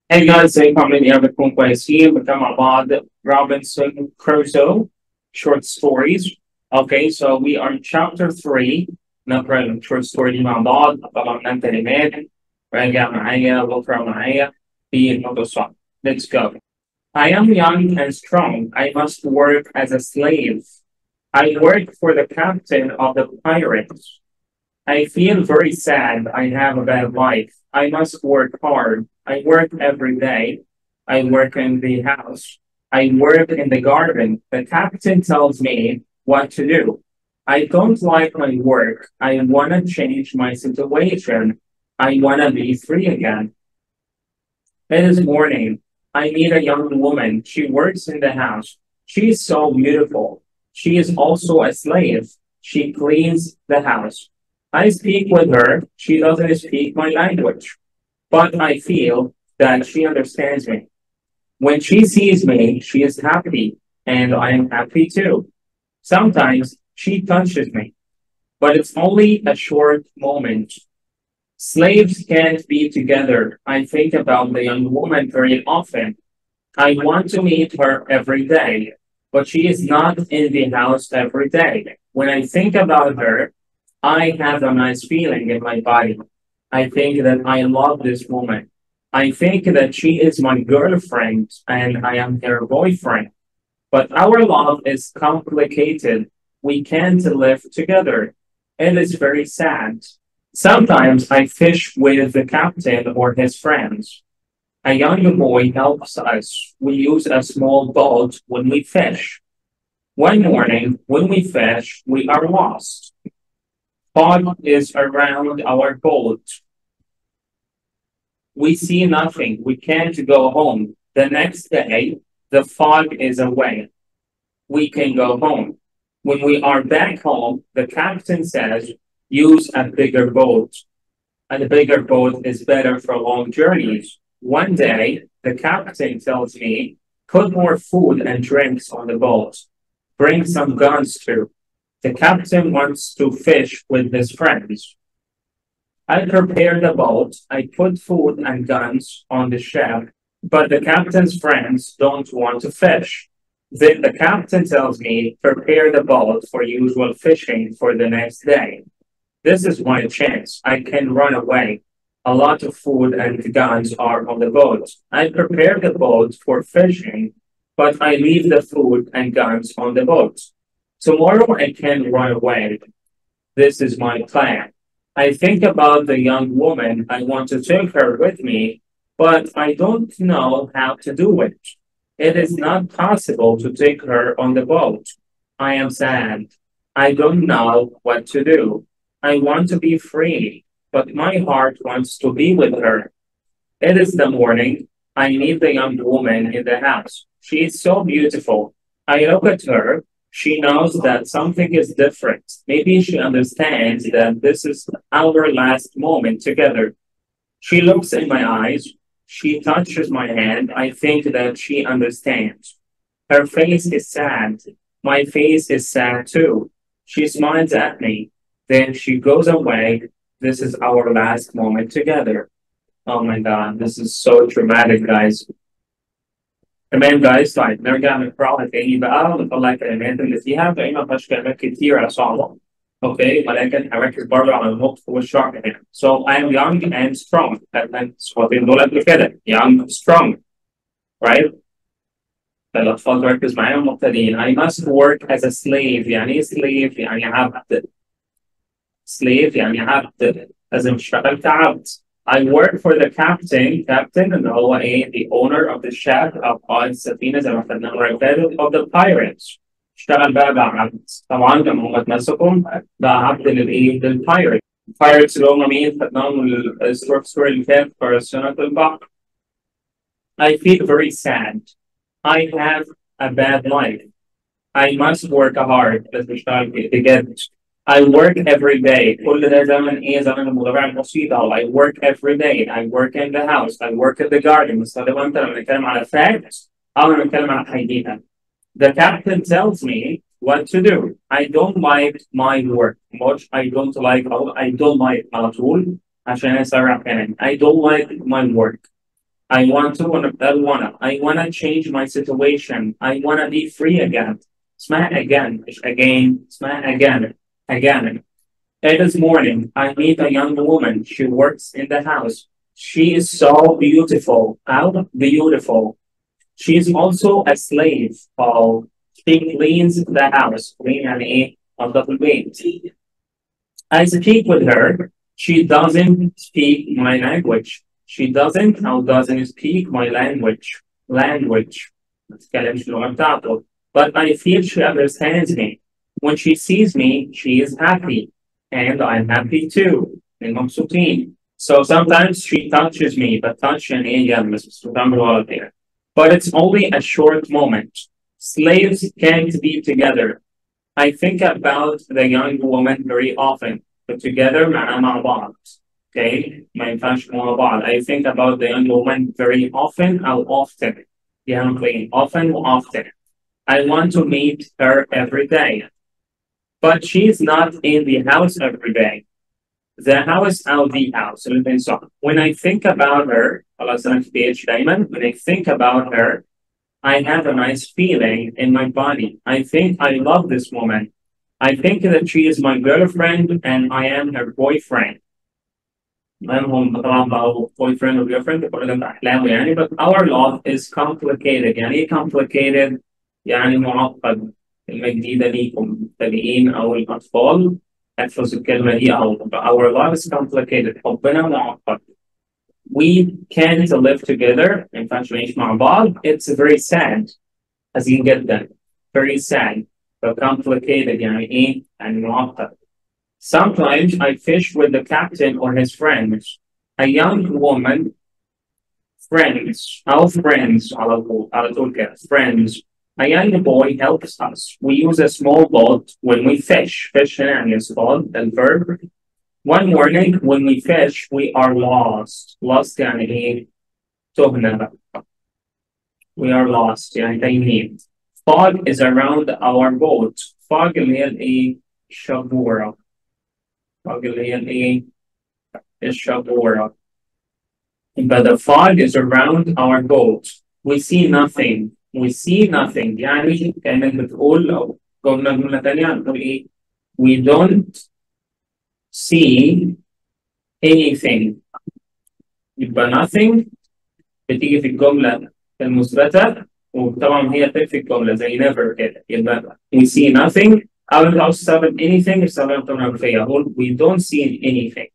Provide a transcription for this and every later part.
Hey guys, ازيكم عاملين ايه؟ بتكون كويسين بنكمل مع بعض Robinson Crusoe short stories. Okay, so we are in chapter 3 نقرأ ال short story دي مع بعض. طبعا من الكلمات راجع معايا بكرة معايا في النقطة الصح. Let's go. I am young and strong. I must work as a slave. I work for the captain of the pirates. I feel very sad. I have a bad life. I must work hard. I work every day. I work in the house. I work in the garden. The captain tells me what to do. I don't like my work. I want to change my situation. I want to be free again. It is morning. I meet a young woman. She works in the house. She is so beautiful. She is also a slave. She cleans the house. I speak with her. She doesn't speak my language, but I feel that she understands me. When she sees me, she is happy, and I am happy too. Sometimes she touches me, but it's only a short moment. Slaves can't be together. I think about the young woman very often. I want to meet her every day, but she is not in the house every day. When I think about her, I have a nice feeling in my body. I think that I love this woman. I think that she is my girlfriend and I am her boyfriend. But our love is complicated. We can't live together. It is very sad. Sometimes I fish with the captain or his friends. A young boy helps us. We use a small boat when we fish. One morning, when we fish, we are lost. Fog is around our boat. We see nothing. We can't go home. The next day, the fog is away. We can go home. When we are back home, the captain says, use a bigger boat. And a bigger boat is better for long journeys. One day, the captain tells me, put more food and drinks on the boat. Bring some guns too. The captain wants to fish with his friends. I prepare the boat. I put food and guns on the ship, but the captain's friends don't want to fish. Then the captain tells me, prepare the boat for usual fishing for the next day. This is my chance. I can run away. A lot of food and guns are on the boat. I prepare the boat for fishing, but I leave the food and guns on the boat. Tomorrow I can run away. This is my plan. I think about the young woman. I want to take her with me, but I don't know how to do it. It is not possible to take her on the boat. I am sad. I don't know what to do. I want to be free, but my heart wants to be with her. It is the morning. I meet the young woman in the house. She is so beautiful. I look at her. She knows that something is different. Maybe she understands that this is our last moment together. She looks in my eyes. She touches my hand. I think that she understands. Her face is sad. My face is sad too. She smiles at me. Then she goes away. This is our last moment together. Oh my God, this is so dramatic, guys. تمام جايز. طيب نرجع نقراها تاني بقى ونطلع الكلمات اللي فيها زي ما فيهاش كلمات كتير صعبة. اوكي ولكن هركز برضه على النطق والشرح هنا. So I am young and strong. الصفاتين دول قبل كده young strong. Right؟ الأطفال تركز معايا المبتدئين. I must work as a slave. يعني إيه slave؟ يعني عبد. Slave يعني عبد. لازم اشتغل كعبد. I work for the captain اللي هو ايه the owner of the ship أو قائد السفينة زي ما خدنا المرة اللي فاتت of the pirates. اشتغل بقى عبد. طبعا لما هم اتمسكوا بقى عبد للايه للبايرت. البايرتس اللي هم مين خدناهم الستوري اللي فات قراصنة البحر. I feel very sad. I have a bad life. I must work hard. لازم اشتغل بجد. I work every day. كل ده زمن ايه زمن المضارع البسيط اهو. I work every day. I work in the house. I work in the garden. بستخدمها انت لما نتكلم على facts او لما نتكلم على حقيقة. The captain tells me what to do. I don't like my work much. I don't like على طول عشان اسرع كمان. I don't like my work. I want to I wanna change my situation. I wanna be free again. اسمها again مش again. اسمها again. It is morning. I meet a young woman. She works in the house. She is so beautiful. How beautiful. She is also a slave. Oh, she cleans the house. Clean يعني إيه؟ نظف البيت. I speak with her. She doesn't speak my language. She doesn't speak my language. ما تتكلمش اللغة بتاعته. But I feel she understands me. When she sees me, she is happy. And I'm happy too. المبسوطين. So sometimes she touches me, but touch يعني إيه يلمس بس بتعمل غلط here. But it's only a short moment. Slaves can't be together. I think about the young woman very often. But together معناها مع بعض. Okay? ما ينفعش مع بعض. I think about the young woman very often أو often. يعني often or often. I want to meet her every day. But she's not in the house every day. The house أو the house. When I think about her, when I think about her, I have a nice feeling in my body. I think I love this woman. I think that she is my girlfriend and I am her boyfriend. هم طبعا بقوا boyfriend و girlfriend كل ده بأحلامه يعني. But our love is complicated. يعني إيه complicated؟ يعني معقد. كلمة جديدة ليكم المبتدئين أو الأطفال. احفظ الكلمة دي أو our love is complicated. حبنا معقد. We can't live together. ما ينفعش نعيش مع بعض. It's very sad. حزين جدا. Very sad. So complicated يعني إيه؟ يعني معقد. Sometimes I fish with the captain or his friends. A young woman, friends, our friends, على طول كده, friends. A young boy helps us. We use a small boat when we fish. Fish يعني يصطاد, the verb. One morning when we fish, we are lost. Lost يعني إيه؟ تهنا. We are lost يعني تايهين. Fog is around our boat. Fog اللي هي الإيه؟ شبورة. Fog اللي هي الإيه؟ الشبورة. But the fog is around our boat. We see nothing. We see nothing. يعني كأنك بتقول أو جملة تانية نقول إيه؟ We don't see anything. يبقى nothing بتيجي في الجملة المثبتة وطبعا هي تكفي الجملة زي never كده. يبقى we see nothing. أو أنت عاوز تستخدم anything استخدم terminology. أقول we don't see anything.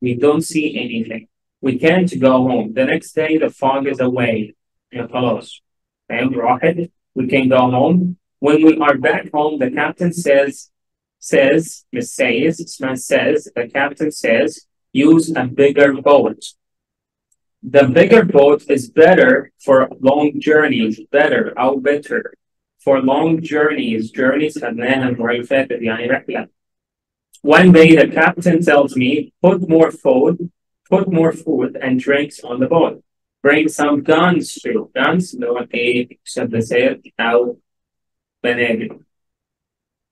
We don't see anything. We can't go home. The next day the fog is away. يعني خلاص. فاهم راحت. We can go home. When we are back home, the captain says, the captain says, use a bigger boat. The bigger boat is better for long journeys. Better أو better. For long journeys. Journeys خدناها المرة اللي فاتت يعني رحلة. One day the captain tells me, put more food and drinks on the boat. Bring some guns too. Guns اللي هو ايه مسدسات أو بنادق.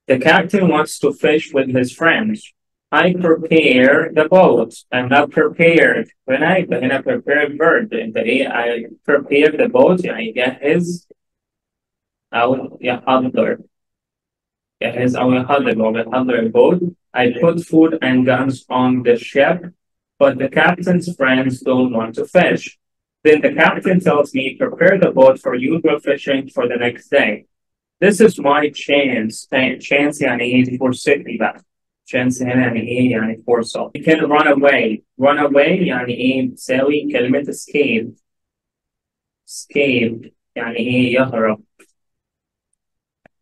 The captain wants to fish with his friends. I prepare the boat. I'm not prepared. هنا prepared verb. انت ايه I prepare the boat يعني جهز أو يحضر. جهز أو يحضر. لو بيحضر البوت. I put food and guns on the ship, but the captain's friends don't want to fish. Then the captain tells me, prepare the boat for usual fishing for the next day. This is my chance. Chance يعني ايه فرصتي بقى. Chance هنا يعني ايه يعني فرصة. You can run away. Run away يعني ايه بتساوي كلمة escape. Escape يعني ايه يهرب.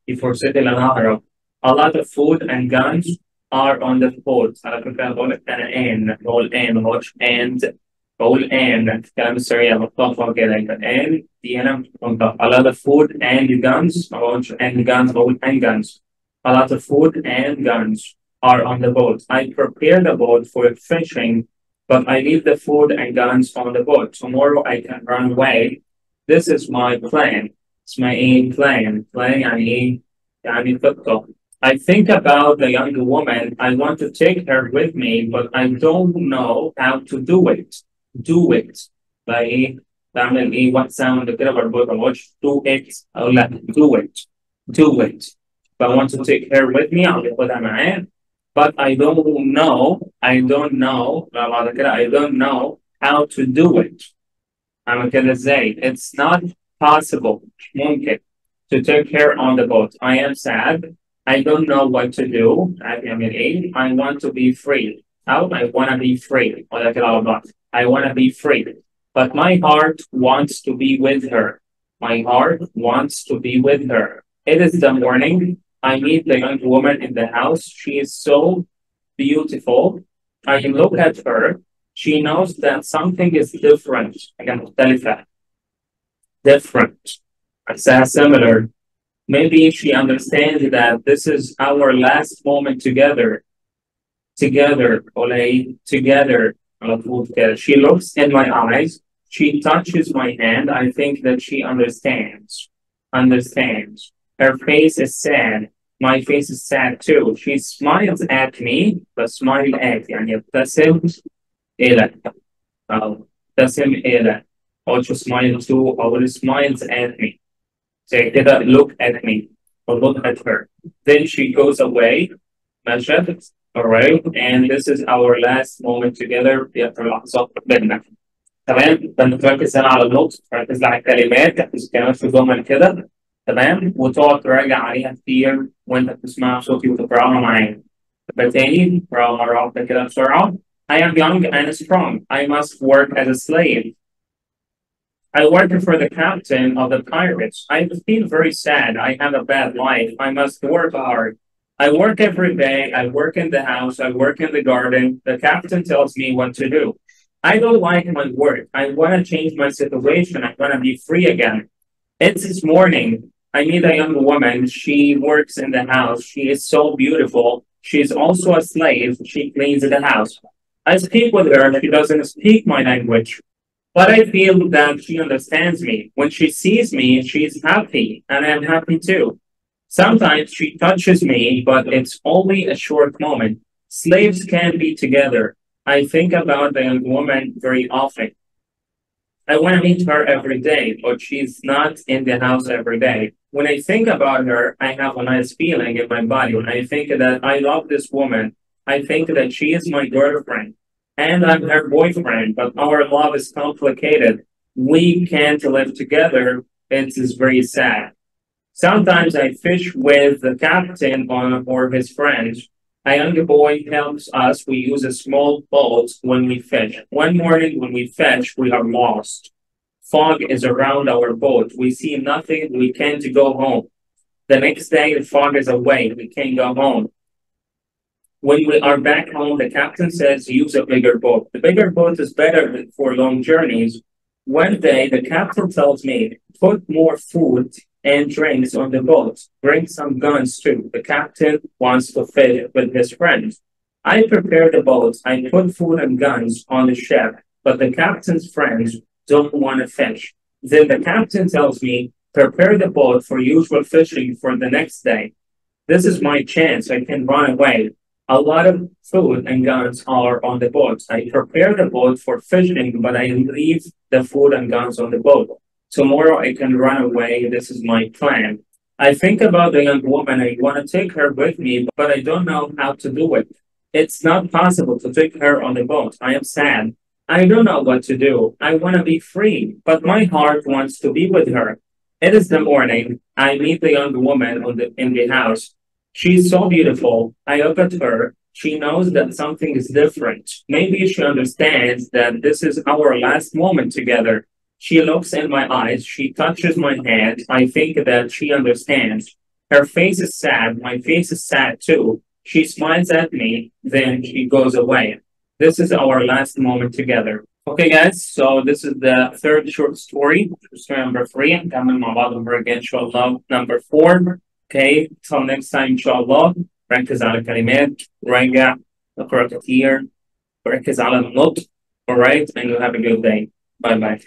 دي فرصتي اللي انا اهرب. A lot of food and guns are on the boat. على فكرة بقول لك أنا بقول ما بقولش and. بقول الكلام السريع مختصر كده يبقى دي هنا منطقة. A lot of food and guns ما بقولش and guns بقول and guns. A lot of food and guns are on the boat. I prepare the boat for fishing, but I leave the food and guns on the boat. Tomorrow I can run away. This is my plan. It's my plan. Plan يعني إيه؟ يعني خطة. I think about the young woman. I want to take her with me, but I don't know how to do it. Do it by بعمل ايه؟ what sound كده بربطها، ما اقولش do it او لا do it do it. If I want to take her with me I'll باخدها معايا. But I don't know لا بعد كده I don't know how to do it. أعمل كده ازاي؟ It's not possible مش ممكن to take her on the boat. I am sad. I don't know what to do. I want to be free. How? I want to be free. I want to be free. But my heart wants to be with her. My heart wants to be with her. It is the morning. I meet the young woman in the house. She is so beautiful. I look at her. She knows that something is different. Different. Similar. Maybe she understands that this is our last moment together. Together. She looks in my eyes. She touches my hand. I think that she understands. Her face is sad. My face is sad too. She smiles at me. But smile at يبتسم إلى ابتسم إلى or to smile to or smiles at me. Say كده look at me or look at her. Then she goes away. مشت. Alright, and this is our last moment together. بيقرأ لحظات بيننا. تمام؟ بنركز هنا على النطق، تركز على الكلمات، تركز كمان في جمل كده. تمام؟ وتقعد تراجع عليها كتير وانت بتسمع صوتي وتقراها معايا. يبقى تاني اقراها مرة واحدة كده بسرعة. I am young and strong. I must work as a slave. I work for the captain of the pirates. I feel very sad. I have a bad life. I must work hard. I work every day. I work in the house. I work in the garden. The captain tells me what to do. I don't like my work. I want to change my situation. I want to be free again. It's this morning. I meet a young woman. She works in the house. She is so beautiful. She's also a slave. She cleans the house. I speak with her. She doesn't speak my language. But I feel that she understands me. When she sees me, she's happy. And I'm happy too. Sometimes she touches me, but it's only a short moment. Slaves can't be together. I think about the young woman very often. I want to meet her every day, but she's not in the house every day. When I think about her, I have a nice feeling in my body. When I think that I love this woman, I think that she is my girlfriend and I'm her boyfriend, but our love is complicated. We can't live together. It is very sad. Sometimes I fish with the captain or his friends. A young boy helps us. We use a small boat when we fish. One morning when we fish, we are lost. Fog is around our boat. We see nothing. We can't go home. The next day, the fog is away. We can't go home. When we are back home, the captain says, use a bigger boat. The bigger boat is better for long journeys. One day, the captain tells me, put more food and drinks on the boat. Bring some guns too. The captain wants to fish with his friends. I prepare the boat. I put food and guns on the ship, but the captain's friends don't want to fish. Then the captain tells me, prepare the boat for usual fishing for the next day. This is my chance. I can run away. A lot of food and guns are on the boat. I prepare the boat for fishing, but I leave the food and guns on the boat. Tomorrow I can run away. This is my plan. I think about the young woman. I want to take her with me, but I don't know how to do it. It's not possible to take her on the boat. I am sad. I don't know what to do. I want to be free, but my heart wants to be with her. It is the morning. I meet the young woman in the house. She's so beautiful. I look at her. She knows that something is different. Maybe she understands that this is our last moment together. She looks in my eyes. She touches my hand. I think that she understands. Her face is sad. My face is sad too. She smiles at me. Then she goes away. This is our last moment together. Okay, guys. So this is the third short story. Story number 3. نكمل مع بعض مرة إن شاء الله. Number 4. Okay. Till next time إن شاء الله. ركز على الكلمات. راجع. اقرأ كتير. ركز على النطق. Alright. And you have a good day. Bye bye.